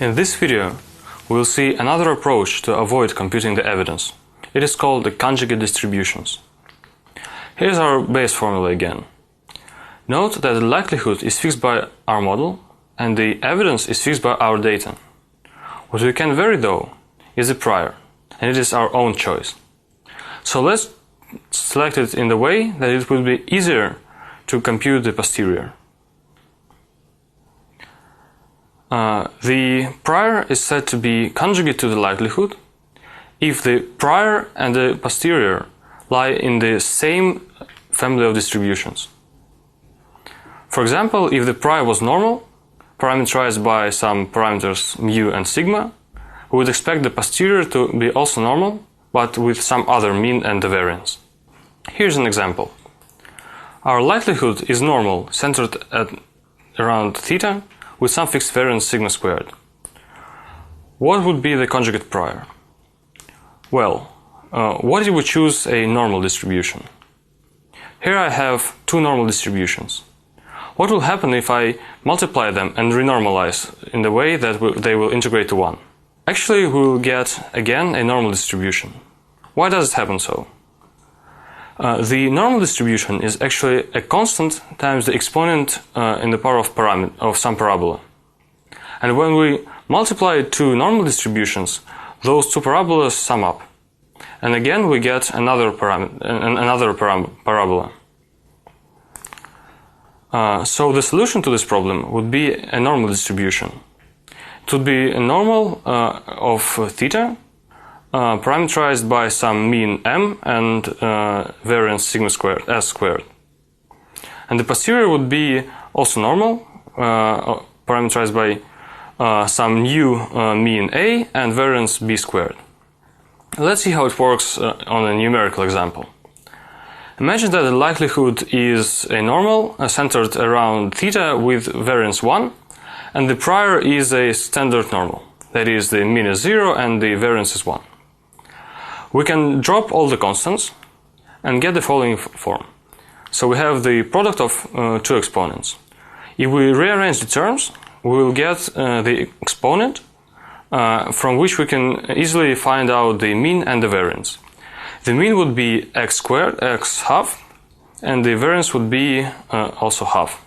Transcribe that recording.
In this video, we'll see another approach to avoid computing the evidence. It is called the conjugate distributions. Here's our base formula again. Note that the likelihood is fixed by our model and the evidence is fixed by our data. What we can vary though is the prior, and it is our own choice. So let's select it in the way that it will be easier to compute the posterior. The prior is said to be conjugate to the likelihood if the prior and the posterior lie in the same family of distributions. For example, if the prior was normal, parameterized by some parameters mu and sigma, we would expect the posterior to be also normal, but with some other mean and the variance. Here's an example. Our likelihood is normal, centered at around theta, with some fixed variance sigma squared. What would be the conjugate prior? Well, what if we choose a normal distribution? Here I have two normal distributions. What will happen if I multiply them and renormalize in the way that they will integrate to 1? Actually, we will get again a normal distribution. Why does it happen so? The normal distribution is actually a constant times the exponent in the power of some parabola. And when we multiply two normal distributions, those two parabolas sum up. And again we get another parabola. So the solution to this problem would be a normal distribution. It would be a normal of theta, parameterized by some mean m and variance sigma squared, s squared. And the posterior would be also normal, parameterized by some new mean a and variance b squared. Let's see how it works on a numerical example. Imagine that the likelihood is a normal centered around theta with variance 1, and the prior is a standard normal. That is, the mean is 0 and the variance is 1. We can drop all the constants and get the following form. So we have the product of two exponents. If we rearrange the terms, we will get the exponent from which we can easily find out the mean and the variance. The mean would be x squared, x half, and the variance would be also half.